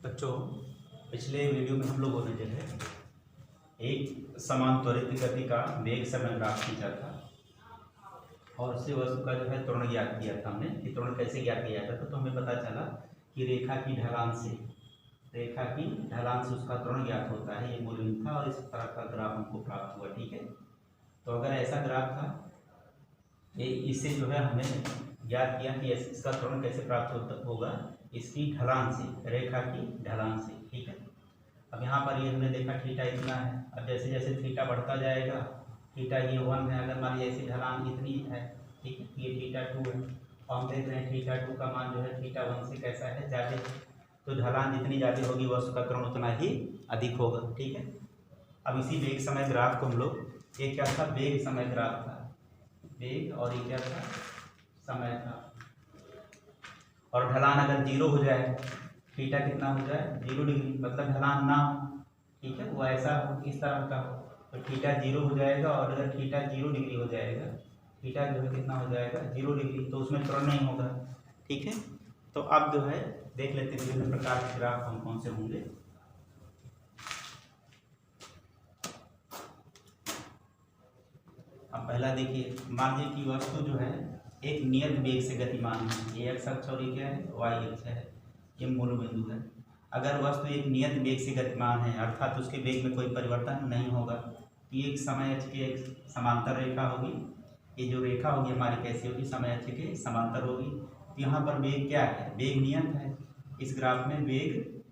बच्चों, पिछले वीडियो में हम लोगों ने जो है एक समान त्वरित गति का वेग समय ग्राफ खींचा था और उससे वस्तु का जो है त्वरण ज्ञात किया था हमने कि त्वरण कैसे ज्ञात किया जाता था। तो हमें पता चला कि रेखा की ढलान से उसका त्वरण ज्ञात होता है। ये मूलबिंदु था और इस तरह का ग्राफ हमको प्राप्त हुआ। ठीक है, तो अगर ऐसा ग्राफ था इससे जो है हमें ज्ञात किया कि इसका त्वरण कैसे प्राप्त होगा, इसकी ढलान से, रेखा की ढलान से। ठीक है, अब यहाँ पर ये हमने देखा थीटा इतना है। अब जैसे जैसे थीटा बढ़ता जाएगा, थीटा ये 1 है, अगर मान लीजिए ऐसी ढलान इतनी है, ठीक है, ये थीटा 2 है और हम देख रहे हैं थीटा 2 का मान जो है थीटा 1 से कैसा है, ज़्यादा है। तो ढलान जितनी ज़्यादा होगी वस्तु का त्वरण उतना ही अधिक होगा। ठीक है, अब इसी वेग समय ग्राफ को हम लोग, ये क्या था, वेग समय ग्राफ था, वेग, और ये क्या था, समय था। और ढलान अगर 0 हो जाए, थीटा कितना हो जाए, 0 डिग्री, मतलब ढलान ना हो, ठीक है, वो ऐसा हो, इस तरह का हो, तो थीटा 0 हो जाएगा। और अगर थीटा 0 डिग्री हो जाएगा, थीटा जो है कितना हो जाएगा, 0 डिग्री, तो उसमें त्वरण नहीं होगा। ठीक है, तो अब जो है देख लेते हैं विभिन्न प्रकार के ग्राफ कौन कौन से होंगे। अब पहला देखिए, मान लीजिए कि वस्तु जो है एक नियत वेग से गतिमान है। ये एक्स अक्ष और ये क्या है, वाई अक्ष है, ये मूल बिंदु है। अगर वस्तु एक नियत वेग से गतिमान है अर्थात उसके वेग में कोई परिवर्तन नहीं होगा, तो ये एक समय अक्ष की एक समांतर रेखा होगी। ये जो रेखा होगी हमारी कैसी होगी, समय अक्ष के समांतर होगी। तो यहाँ पर वेग क्या है, वेग नियत है। इस ग्राफ में वेग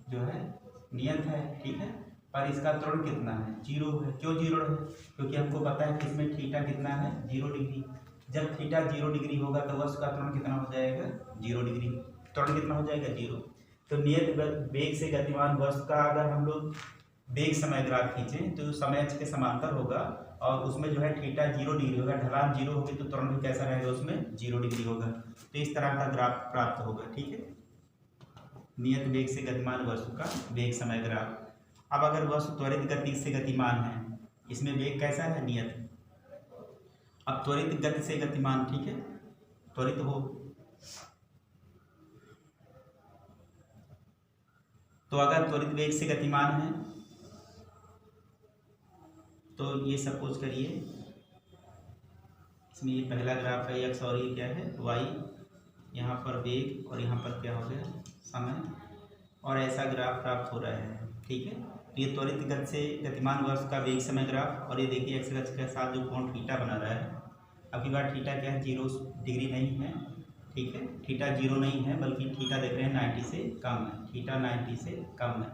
जो है नियत है, ठीक है, पर इसका त्वरण कितना है, 0 है। क्यों 0 है, क्योंकि हमको पता है कि इसमें थीटा कितना है, 0 डिग्री। जब थीटा 0 डिग्री होगा तो वस्तु का त्वरण कितना हो जाएगा, 0 डिग्री। त्वरण कितना हो जाएगा, 0। तो नियत वेग से गतिमान वस्तु का अगर हम लोग वेग समय ग्राफ खींचें तो समय अक्ष के समांतर होगा और उसमें जो है थीटा 0 डिग्री होगा, ढलान 0 होगी, तो त्वरण भी कैसा रहेगा, उसमें 0 डिग्री होगा। तो इस तरह का ग्राफ प्राप्त होगा। ठीक है, नियत वेग से गतिमान वस्तु का वेग समय ग्राफ। अब अगर वस्तु त्वरित गति से गतिमान है, इसमें वेग कैसा है, नियत। अब त्वरित गति से गतिमान, ठीक है, त्वरित हो, तो अगर त्वरित वेग से गतिमान है तो ये सपोज करिए इसमें ये पहला ग्राफ है एक्स और ये क्या है, वाई, यहाँ पर वेग और यहाँ पर क्या हो गया, समय, और ऐसा ग्राफ प्राप्त हो रहा है। ठीक है, तो ये त्वरित गति से गतिमान वस्तु का वेग समय ग्राफ। और ये देखिए एक्स अक्ष के साथ जो कोण थीटा बना रहा है, अब की बार थीटा क्या है, 0 डिग्री नहीं है। ठीक है, थीटा 0 नहीं है, बल्कि थीटा देख रहे हैं 90 से कम है, थीटा 90 से कम है।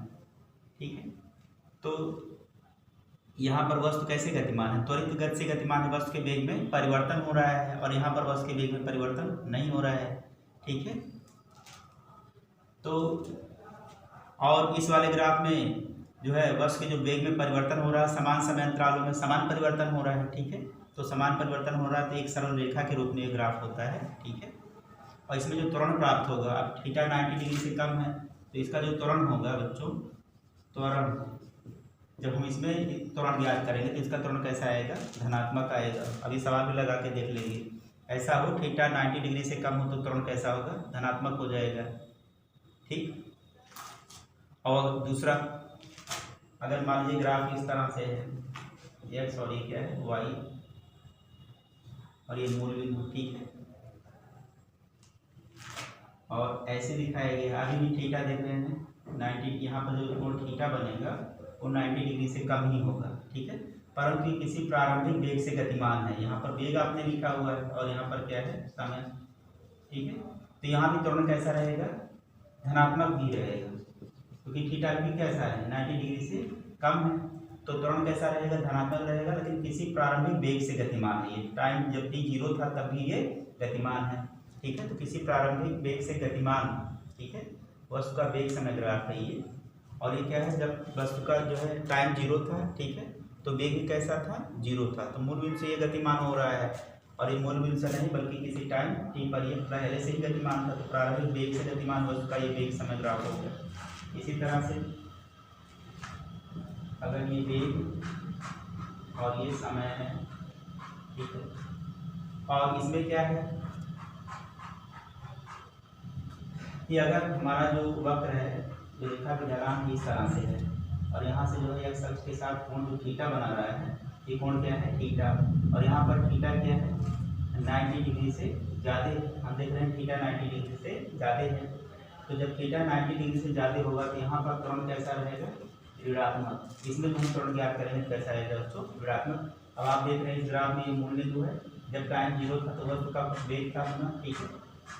ठीक है, तो यहाँ पर वस्तु कैसे गतिमान है, त्वरित गति से गतिमान है, वस्तु के वेग में परिवर्तन हो रहा है और यहाँ पर वस्तु के वेग में परिवर्तन नहीं हो रहा है। ठीक है, तो और इस वाले ग्राफ में जो है वस्तु के जो वेग में परिवर्तन हो रहा है, समान समय अंतरालों में समान परिवर्तन हो रहा है। ठीक है, तो समान परिवर्तन हो रहा है तो एक सरल रेखा के रूप में ये ग्राफ होता है। ठीक है, और इसमें जो त्वरण प्राप्त होगा, अब थीटा 90 डिग्री से कम है तो इसका जो त्वरण होगा बच्चों, त्वरण, जब हम इसमें त्वरण ज्ञात करेंगे तो इसका त्वरण कैसा आएगा, धनात्मक आएगा। अभी सवाल भी लगा के देख लेंगे, ऐसा हो थीटा 90 डिग्री से कम हो तो त्वरण कैसा होगा, धनात्मक हो जाएगा। ठीक, और दूसरा, अगर मान लीजिए ग्राफ इस तरह से है, एक्स और ये क्या है, वाई, और ये मूल बिंदु, ठीक है, और ऐसे दिखाया गया, अभी भी थीटा देख रहे हैं 90, यहाँ पर जो कोण थीटा बनेगा वो 90 डिग्री से कम ही होगा। ठीक है, परंतु ये किसी प्रारंभिक वेग से गतिमान है। यहाँ पर वेग आपने लिखा हुआ है और यहाँ पर क्या है, समय। ठीक है, तो यहाँ भी त्वरण कैसा रहेगा, धनात्मक भी रहेगा, क्योंकि थीटा भी कैसा है, 90 डिग्री से कम है, तो त्वरण कैसा रहेगा, धनात्मक रहेगा। लेकिन किसी प्रारंभिक वेग से गतिमान है, ये टाइम जब t 0 था तब भी ये गतिमान है। ठीक है, तो किसी प्रारंभिक वेग से गतिमान, ठीक है, वस्तु का वेग समय ग्राफ है ये। और ये क्या है, जब वस्तु का जो है टाइम 0 था, ठीक है, तो वेग भी कैसा था, 0 था, तो मूल बिंदु से ये गतिमान हो रहा है। और ये मूल बिंदु से नहीं बल्कि किसी टाइम t पर ये पहले से ही गतिमान था, तो प्रारंभिक वेग से गतिमान वस्तु का ये वेग समय ग्राफ हो गया। इसी तरह से अगर ये वेग और ये समय है, ठीक है, और इसमें क्या है कि अगर हमारा जो वक्र है जो रेखा की ढलान इस तरह से है, और यहाँ से जो है एक्स अक्ष के साथ कोण जो थीटा बना रहा है, ये कोण क्या है थीटा, और यहाँ पर थीटा क्या है 90 डिग्री से ज़्यादा। हम देख रहे हैं थीटा 90 डिग्री से ज़्यादा है, तो जब थीटा 90 डिग्री से ज़्यादा होगा तो यहाँ पर त्वरण कैसा रहेगा ऋणात्मक। इसमें हम त्वरण ज्ञात करेंगे कैसा रहेगा दोस्तों ऋणात्मक। अब आप देख रहे हैं इस ग्राफ में ये मूल बिंदु है, जब टाइम 0 था तो वस्तु का वेग था होना, ठीक है,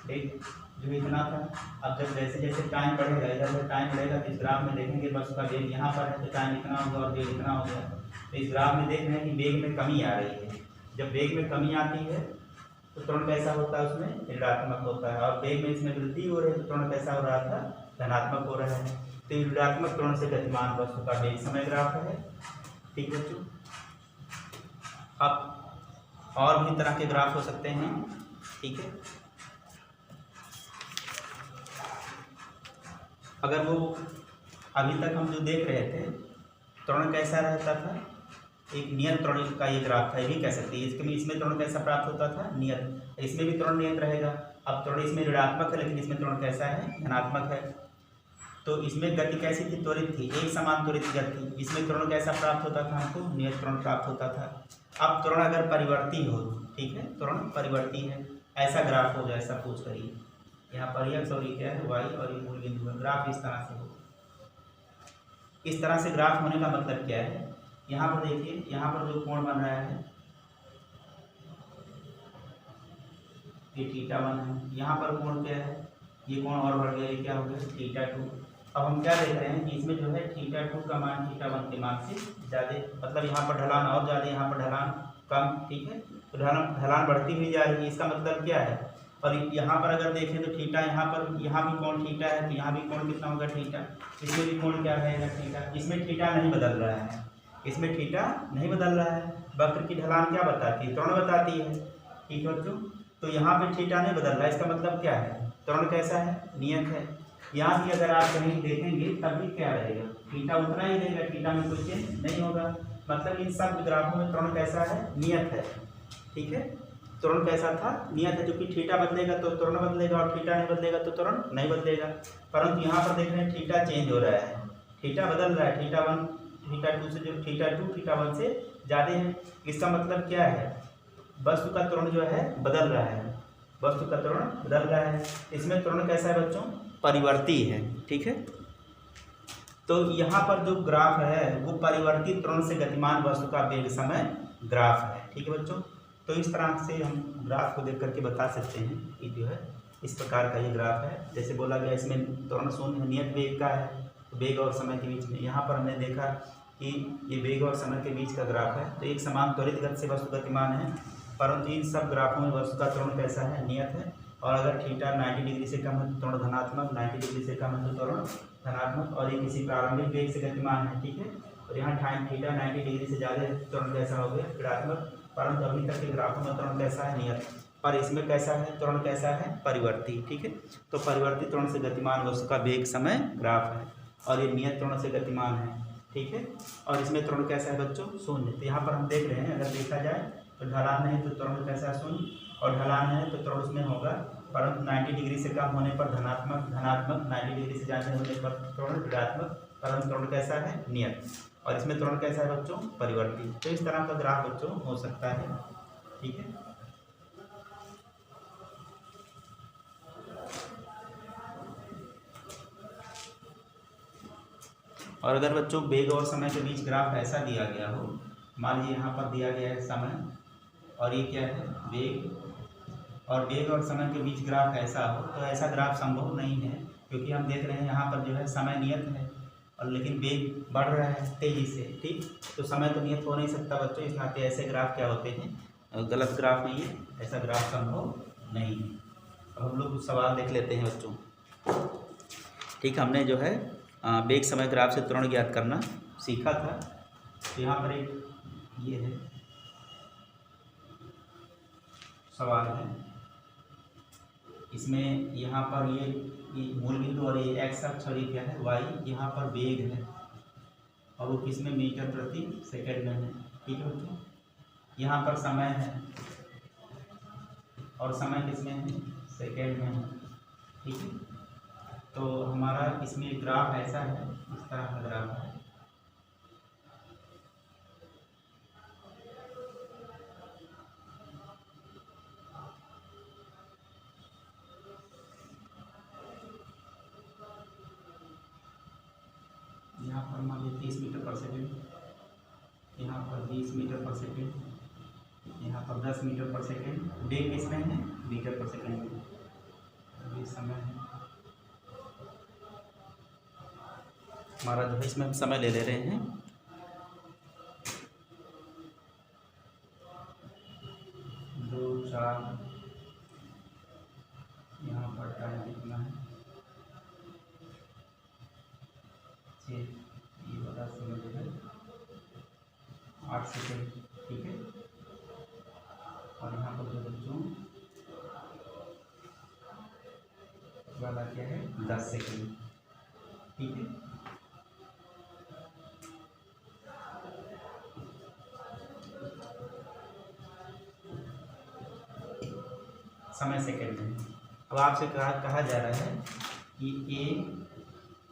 वेग जो इतना था। अब जब जैसे जैसे टाइम बढ़ेगा, इधर उधर टाइम बढ़ेगा तो इस ग्राफ में देखेंगे वस्तु का वेग यहाँ पर है तो टाइम इतना होगा और वेग इतना हो गया। तो इस ग्राफ में देख रहे हैं कि वेग में कमी आ रही है। जब वेग में कमी आती है तो त्वरण कैसा होता है उसमें ऋणात्मक होता है, और वेग में इसमें वृद्धि हो रही है तो त्वरण कैसा हो रहा था धनात्मक हो रहा है। तो ऋणात्मक त्वरण से गतिमान वस्तु का वेग समय ग्राफ है, ठीक है बच्चों। अब और भी तरह के ग्राफ हो सकते हैं, ठीक है। अगर वो अभी तक हम जो देख रहे थे त्वरण कैसा रहता था, एक नियत त्वरण का ये ग्राफ था, ये भी कह सकते हैं। इसमें त्वरण कैसा प्राप्त होता था नियत, इसमें भी त्वरण नियत रहेगा। अब त्वरण इसमें ऋणात्मक है लेकिन इसमें त्वरण कैसा है धनात्मक है। तो इसमें गति कैसी थी त्वरित थी, एक समान त्वरित गति। इसमें त्वरण कैसा प्राप्त होता था हमको नियत त्वरण प्राप्त होता था। अब त्वरण अगर परिवर्ती हो, ठीक है, त्वरण परिवर्ती है, ऐसा ग्राफ हो जाए, ऐसा पूछ करिए यहाँ पर एक्स और ये क्या है वाई और ये मूल बिंदु है, ग्राफ इस तरह से हो। इस तरह से ग्राफ होने का मतलब क्या है, यहाँ पर देखिए यहाँ पर जो कोण बन रहा है ये θ1 है, यहाँ पर कोण क्या है ये कोण और बढ़ गया, ये क्या हो गया θ2। अब हम क्या देख रहे हैं कि इसमें जो है θ2 का मान θ1 के मान से ज़्यादा, मतलब यहाँ पर ढलान और ज़्यादा, यहाँ पर ढलान कम, ठीक है। तो ढलान बढ़ती हुई जा रही है, इसका मतलब क्या है। और यहाँ पर अगर देखें तो थीटा यहाँ भी कोण थीटा है, तो यहाँ भी कोण कितना होगा थीटा, इसमें भी कोण क्या रहेगा थीटा। इसमें थीटा नहीं बदल रहा है, इसमें थीटा नहीं बदल रहा है। वक्र की ढलान क्या बताती है त्वरण बताती है, ठीक है बच्चों। तो यहाँ पे थीटा नहीं बदल रहा है, इसका मतलब क्या है त्वरण कैसा है नियत है। यहाँ भी अगर आप कहीं देखेंगे तब भी क्या रहेगा थीटा उतना ही रहेगा, थीटा में कोई चेंज नहीं होगा। मतलब इन सब ग्राफों में त्वरण कैसा है नियत है, ठीक है। त्वरण कैसा था नियत है, क्योंकि थीटा बदलेगा तो त्वरण बदलेगा और थीटा नहीं बदलेगा तो त्वरण नहीं बदलेगा। परंतु यहाँ पर देख रहे हैं थीटा चेंज हो रहा है, थीटा बदल रहा है, θ1 θ2 से जो θ2 θ1 से ज़्यादा है। इसका मतलब क्या है वस्तु का त्वरण जो है बदल रहा है, वस्तु का त्वरण बदल रहा है। इसमें त्वरण कैसा है बच्चों परिवर्ती है, ठीक है। तो यहाँ पर जो ग्राफ है वो परिवर्ती त्वरण से गतिमान वस्तु का वेग समय ग्राफ है, ठीक है बच्चों। तो इस तरह से हम ग्राफ को देख करके बता सकते हैं कि जो है इस प्रकार का ये ग्राफ है। जैसे बोला गया इसमें त्वरण शून्य नियत वेग का है, वेग और समय के बीच में। यहाँ पर हमने देखा कि ये वेग और समय के बीच का ग्राफ है, तो एक समान त्वरित गति से वस्तु गतिमान है। परंतु इन सब ग्राफों में वस्तु का त्वरण कैसा है नियत है, और अगर थीटा 90 डिग्री से कम है तो त्वरण धनात्मक, 90 डिग्री से कम है तो त्वरण धनात्मक, और ये किसी प्रारंभिक वेग से गतिमान है, ठीक है। और यहाँ टाइम थीटा 90 डिग्री से ज़्यादा है, त्वरण कैसा हो गया ऋणात्मक। परंतु अभी तक के ग्राफों में त्वरण कैसा है नियत, पर इसमें कैसा है त्वरण कैसा है परिवर्ती, ठीक है। तो परिवर्ती त्वरण से गतिमान वस्तु का वेग समय ग्राफ है, और ये नियत त्वरण से गतिमान है, ठीक है। और इसमें त्वरण कैसा है बच्चों शून्य। तो यहाँ पर हम देख रहे हैं अगर देखा जाए तो ढलान है तो त्वरण कैसा है शून्य, और ढलान है तो त्वरण उसमें होगा, परंतु 90 डिग्री से कम होने पर धनात्मक, 90 डिग्री से ज़्यादा होने पर त्वरण ऋणात्मक, परंतु त्वरण कैसा है नियत। और इसमें त्वरण कैसा है बच्चों परिवर्ती। तो इस तरह का ग्राफ बच्चों हो सकता है, ठीक है। और अगर बच्चों वेग और समय के बीच ग्राफ ऐसा दिया गया हो, मान लीजिए यहाँ पर दिया गया है समय और ये क्या है वेग, और वेग और समय के बीच ग्राफ ऐसा हो, तो ऐसा ग्राफ संभव नहीं है, क्योंकि हम देख रहे हैं यहाँ पर जो है समय नियत है और लेकिन वेग बढ़ रहा है तेज़ी से, ठीक। तो समय तो नियत हो नहीं सकता बच्चों, इस नाते ऐसे ग्राफ क्या होते हैं गलत ग्राफ नहीं है, ऐसा ग्राफ संभव नहीं है। अब हम लोग कुछ सवाल देख लेते हैं बच्चों, ठीक। हमने जो है वेग समय ग्राफ से त्वरण ज्ञात करना सीखा था। तो यहाँ पर एक ये है सवाल है, इसमें यहाँ पर ये मूल बिंदु और ये एक्स अक्ष और ये क्या है वाई, यहाँ पर वेग है और वो किस में मीटर प्रति सेकंड में है, ठीक है बच्चों। यहाँ पर समय है और समय किस में है सेकंड में है, ठीक है। तो हमारा इसमें ग्राफ ऐसा है, इस तरह का ग्राफ है। यहाँ पर मान लीजिए 30 मीटर पर सेकेंड, यहाँ पर 20 मीटर पर सेकेंड, यहाँ पर 10 मीटर पर सेकेंड। डे किसमें है? मीटर पर सेकेंड में। ये समय है हमारा, जो है इसमें हम समय ले रहे हैं। दो चार, यहाँ पर टाइम कितना है? 6, ये वाला समय जो है 8 सेकेंड, ठीक है। और यहाँ पर जो बच्चों वाला क्या है? 10 सेकेंड, ठीक है। समय सेकेंड में। अब आपसे कहा जा रहा है कि ए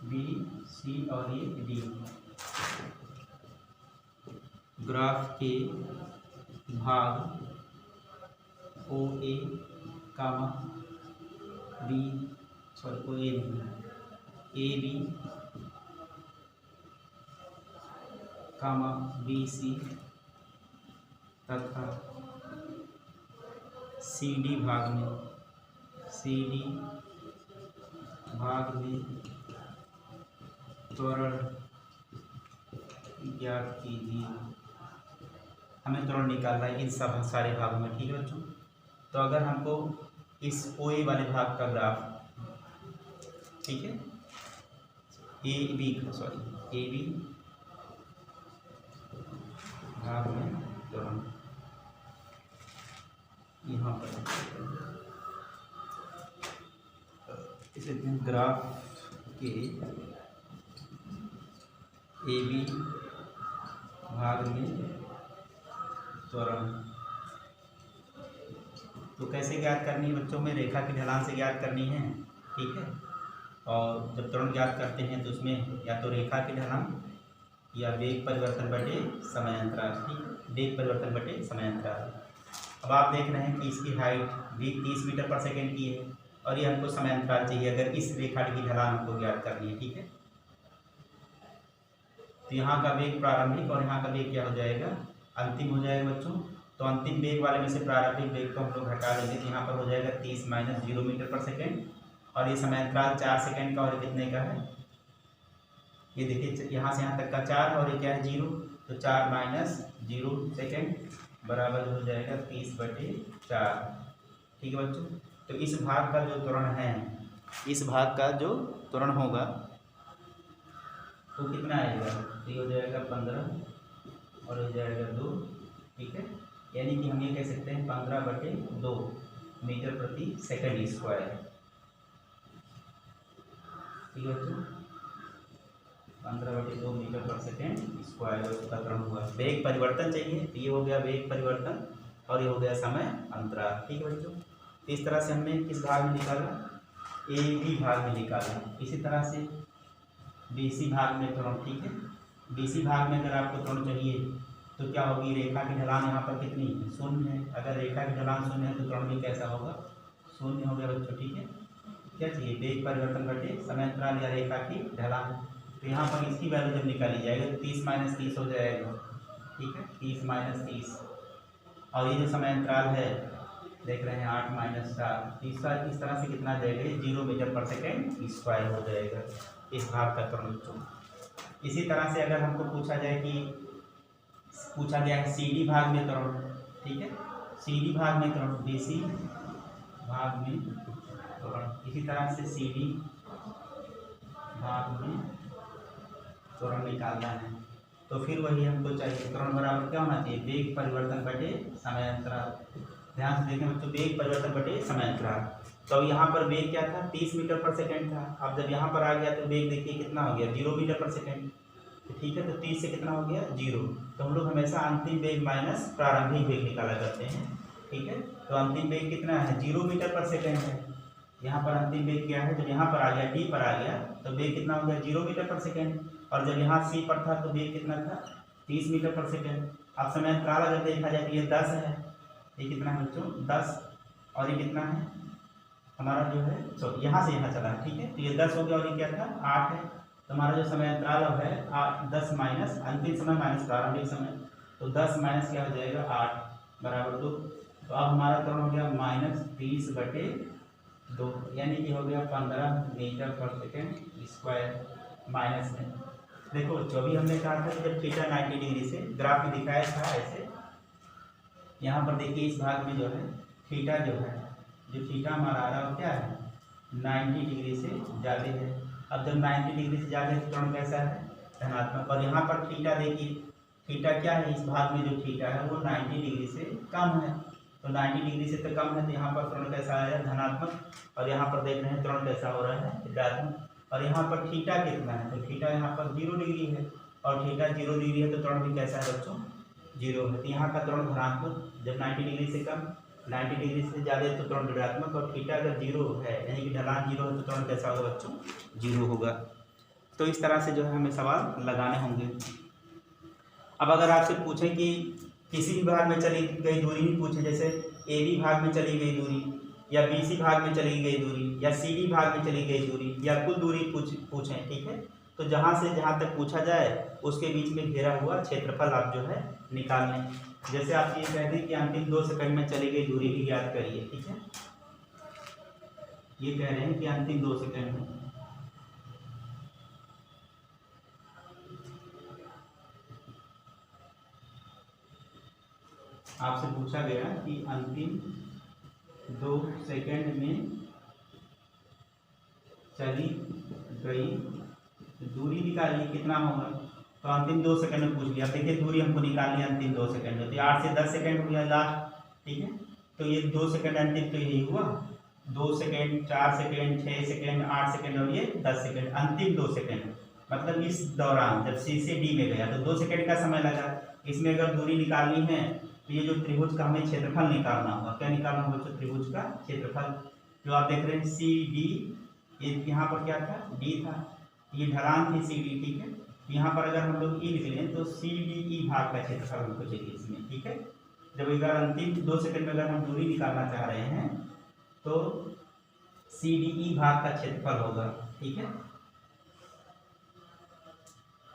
बी सी और ये डी ग्राफ के भाग ओ ए कामा बी, सॉरी ओ ए नहीं, A B comma B C तथा सी डी भाग में त्वरण ज्ञात कीजिए। हमें त्वरण निकालना है इन सब सारे भागों में, ठीक है बच्चों। तो अगर हमको इस ओ ए वाले भाग का ग्राफ, ठीक है, ए बी भाग में त्वरण यहाँ पर इसे ग्राफ के ए बी भाग में त्वरण। तो कैसे ज्ञात करनी है बच्चों में? रेखा की ढलान से ज्ञात करनी है, ठीक है। और जब त्वरण ज्ञात करते हैं तो उसमें या तो रेखा की ढलान या वेग परिवर्तन बटे समय अंतराल, ठीक। वेग परिवर्तन बटे समय अंतराल। अब आप देख रहे हैं कि इसकी हाइट भी 30 मीटर पर सेकेंड की है और ये हमको समय अंतराल चाहिए अगर इस रेखा की ढलान हमको ज्ञात करनी है, ठीक है। तो यहाँ का वेग प्रारंभिक और यहाँ का वेग क्या हो जाएगा? अंतिम हो जाएगा बच्चों। तो अंतिम वेग वाले में से प्रारंभिक वेग को हम लोग हटा देंगे, तो यहाँ पर हो जाएगा 30 - 0 मीटर पर सेकेंड। और ये समय अंतराल 4 सेकेंड का और कितने का है? ये देखिए यहाँ से यहाँ तक का 4 और ये क्या है? 0। तो 4 - 0 सेकेंड बराबर हो जाएगा 30/4, ठीक है बच्चों। तो इस भाग का जो त्वरण है, इस भाग का जो त्वरण होगा वो कितना आएगा? ये हो जाएगा 15 और हो जाएगा 2, ठीक है। यानी कि हम ये कह सकते हैं 15/2 मीटर प्रति सेकंड स्क्वायर, ठीक है बच्चों। 15/2 मीटर पर सेकेंड स्क्वायर उसका त्वरण हुआ। वेग परिवर्तन चाहिए, तो ये हो गया वेग परिवर्तन और ये हो गया समय अंतराल, ठीक है बच्चों। इस तरह से हमने किस भाग में निकाला? ए बी भाग में निकाला। इसी तरह से बी सी भाग में त्वरण, ठीक है। बी सी भाग में अगर आपको त्वरण चाहिए तो क्या होगी? रेखा की ढलान यहाँ पर कितनी? 0 है। अगर रेखा की ढलान 0 है तो त्वरण भी कैसा होगा? 0 हो गया बच्चों, ठीक है। क्या चाहिए? वेग परिवर्तन बटे समय अंतराल या रेखा की ढलान। तो यहाँ पर इसकी वैल्यू जब निकाली जाएगी तो 30 - 30 हो जाएगा, ठीक है। 30 - 30 और ये जो समय अंतराल है देख रहे हैं 8 - 4, तीसरा इस तरह से कितना जाएगा? 0 मीटर पर सेकेंड स्क्वायर हो जाएगा इस भाग का त्वरण बच्चों। इसी तरह से अगर हमको पूछा जाए कि पूछा गया है सी डी भाग में त्वरण, ठीक है। सी डी भाग में त्वरण, बी सी भाग में त्वरण। इसी तरह से सी डी भाग में त्वरण निकालना है तो फिर वही हमको चाहिए त्वरण बराबर क्या होना चाहिए? वेग परिवर्तन बटे समय अंतराल। ध्यान से देखें बच्चों, वेग परिवर्तन बटे समय अंतराल। तो यहाँ पर वेग क्या था? 30 मीटर पर सेकेंड था। अब जब यहाँ पर आ गया तो वेग देखिए कितना हो गया? 0 मीटर पर सेकेंड, ठीक है। तो 30 से कितना हो गया? 0। तो हम लोग हमेशा अंतिम वेग माइनस प्रारंभिक वेग निकाला करते हैं, ठीक है। तो अंतिम वेग कितना है? 0 मीटर पर सेकेंड है, यहाँ पर अंतिम वेग क्या है, जब यहाँ पर आ गया डी पर आ गया तो वेग कितना हो गया 0 मीटर पर सेकेंड, और जब यहाँ सी पर था तो वेग कितना था 30 मीटर पर सेकेंड। अब समय अंतराल अगर देखा जाए तो ये 10 है, ये कितना है बच्चों 10, और ये कितना है हमारा जो है यहाँ से यहाँ चला है, ठीक है। तो ये 10 हो गया और ये क्या था 8 है। तो हमारा जो समय अंतराल अब है 10 माइनस अंतिम समय माइनस प्रारंभिक समय, तो 10 माइनस क्या हो जाएगा 8 बराबर 2। तो अब हमारा त्वरण हो गया -30/2, यानी कि हो गया 15 मीटर पर सेकेंड स्क्वायर माइनस में। देखो जो भी हमने कहा था जब थीटा 90 डिग्री से ग्राफ में दिखाया था ऐसे, यहाँ पर देखिए इस भाग में जो है थीटा जो है, जो थीटा हमारा आ रहा है क्या है 90 डिग्री से ज़्यादा है। अब जब 90 डिग्री से ज़्यादा है तो त्वरण कैसा है धनात्मक, और यहाँ पर थीटा देखिए थीटा क्या है, इस भाग में जो थीटा है वो 90 डिग्री से कम है, तो 90 डिग्री से तो कम है तो यहाँ पर त्वरण कैसा आया धनात्मक, और यहाँ पर देख रहे हैं त्वरण कैसा हो रहा है ऋणात्मक। और यहाँ पर थीटा कितना है, तो थीटा यहाँ पर 0 डिग्री है, और थीटा 0 डिग्री है तो त्वरण भी कैसा है बच्चों 0 है। तो यहाँ का त्वरण धनात्मक, जब 90 डिग्री से कम 90 डिग्री से ज़्यादा तो त्वरण ऋणात्मक, और थीटा अगर 0 है यानी कि ढलान 0 है तो त्वरण कैसा होगा बच्चों 0 होगा। तो इस तरह से जो है हमें सवाल लगाने होंगे। अब अगर आपसे पूछें कि किसी भी भाग में चली गई दूरी ही पूछे, जैसे ए बी भाग में चली गई दूरी, या बी सी भाग में चली गई दूरी, या सी डी भाग में चली गई दूरी, या कुल दूरी पूछें, ठीक है। तो जहाँ से जहाँ तक पूछा जाए उसके बीच में घेरा हुआ क्षेत्रफल आप जो है निकाल लें। जैसे आप ये कह दें कि अंतिम 2 सेकंड में चली गई दूरी भी याद करिए, ठीक है। ये कह रहे हैं कि अंतिम 2 सेकंड में आपसे पूछा गया कि अंतिम 2 सेकंड में चली गई दूरी निकालिए कितना होगा। तो अंतिम 2 सेकंड में पूछ लिया, देखिए दूरी हमको निकालनी है अंतिम 2 सेकंड में, तो 8 से 10 सेकंड हो गया लास्ट, ठीक है। तो ये 2 सेकंड अंतिम तो यही हुआ, 2 सेकंड 4 सेकंड 6 सेकंड 8 सेकंड और ये 10 सेकंड, अंतिम 2 सेकंड मतलब इस दौरान जब सी से डी में गया तो 2 सेकंड का समय लगा। इसमें अगर दूरी निकालनी है तो ये जो त्रिभुज का हमें क्षेत्रफल निकालना होगा, क्या निकालना होगा त्रिभुज का क्षेत्रफल, जो आप देख रहे हैं सी डी, ये यहाँ पर क्या था डी था, ये ढलान थी सी डी, ठीक है। यहाँ पर अगर हम लोग ई लिख लें तो सी डी ई भाग का क्षेत्रफल हमको चाहिए इसमें, ठीक है। जब अगर अंतिम 2 सेकंड में अगर हम दूरी निकालना चाह रहे हैं तो सी डी ई भाग का क्षेत्रफल होगा, ठीक है।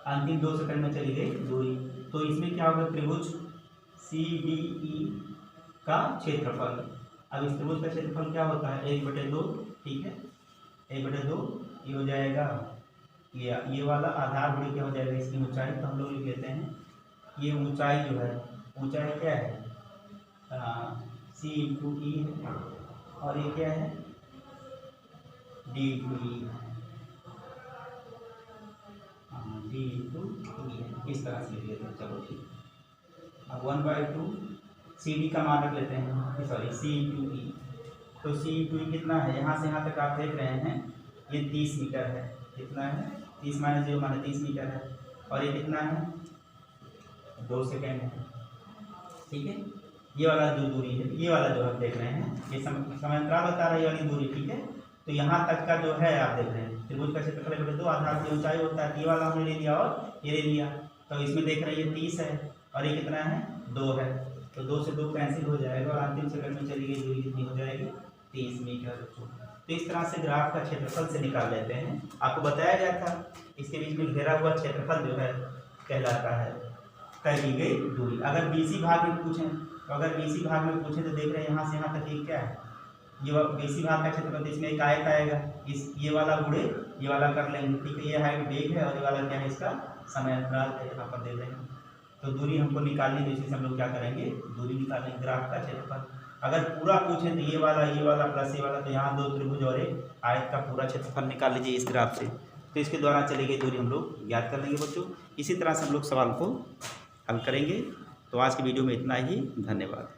अंतिम 2 सेकंड में चली गई दूरी, तो इसमें क्या होगा त्रिभुज सी डी ई का क्षेत्रफल। अब इस त्रिभुज का क्षेत्रफल क्या होता है 1/2, ठीक है, 1/2 ये हो जाएगा, ये वाला आधार बड़ी क्या हो जाएगा इसकी ऊंचाई, तो हम लोग लिख लेते हैं ये ऊंचाई जो है, ऊंचाई क्या है सी इंटू ई है, और ये क्या है डी इंटू ई है, डी इंटू ई है, इस तरह से लिख लेते हैं। चलो ठीक है, अब 1/2 सी डी का मान रख लेते हैं, सॉरी सी इंटू ई। तो सी इंटू ई कितना है, यहाँ से यहाँ तक आप देख रहे हैं ये 30 मीटर है, कितना है 30 माइनस 0 माने 30 मीटर है, और ये कितना है 2 सेकेंड है, ठीक है। ये वाला जो दूरी है, ये वाला जो हम देख रहे हैं ये समांतराल बता रहा है ये वाली दूरी, ठीक है। तो यहाँ तक का जो है आप देख रहे हैं त्रिभुज का क्षेत्रफल 1/2 आधार की ऊंचाई होता है, ये वाला हमने ले लिया और ये ले लिया, तो इसमें देख रहे हैं ये 30 है और ये कितना है 2 है, तो 2 से 2 कैंसिल हो जाएगा और अंतिम सेकंड में चली गई दूरी कितनी हो जाएगी 30 मीटर। तो इस तरह से ग्राफ का क्षेत्रफल से निकाल लेते हैं। आपको बताया गया था इसके बीच में घेरा हुआ क्षेत्रफल जो है कहलाता है तय की गई दूरी। अगर बीसी भाग में पूछें तो अगर बीसी भाग में पूछें तो देख रहे हैं यहाँ से यहाँ तक ये क्या है, ये बीसी भाग का क्षेत्रफल, इसमें एक आयत आएगा, इस ये वाला गुणे ये वाला कर लेंगे, ठीक है। ये हाइट वेग है और ये वाला क्या है इसका समय अंतराल है, यहाँ पर दे देंगे। तो दूरी हमको निकालनी है, इसी से हम लोग क्या करेंगे दूरी निकालेंगे ग्राफ का क्षेत्रफल। अगर पूरा पूछें तो ये वाला प्लस ये वाला, तो यहाँ 2 त्रिभुज और एक आयत का पूरा क्षेत्रफल निकाल लीजिए इस ग्राफ से, तो इसके द्वारा चली गई दूरी हम लोग ज्ञात कर लेंगे बच्चों। इसी तरह से हम लोग सवाल को हल करेंगे। तो आज की वीडियो में इतना ही, धन्यवाद।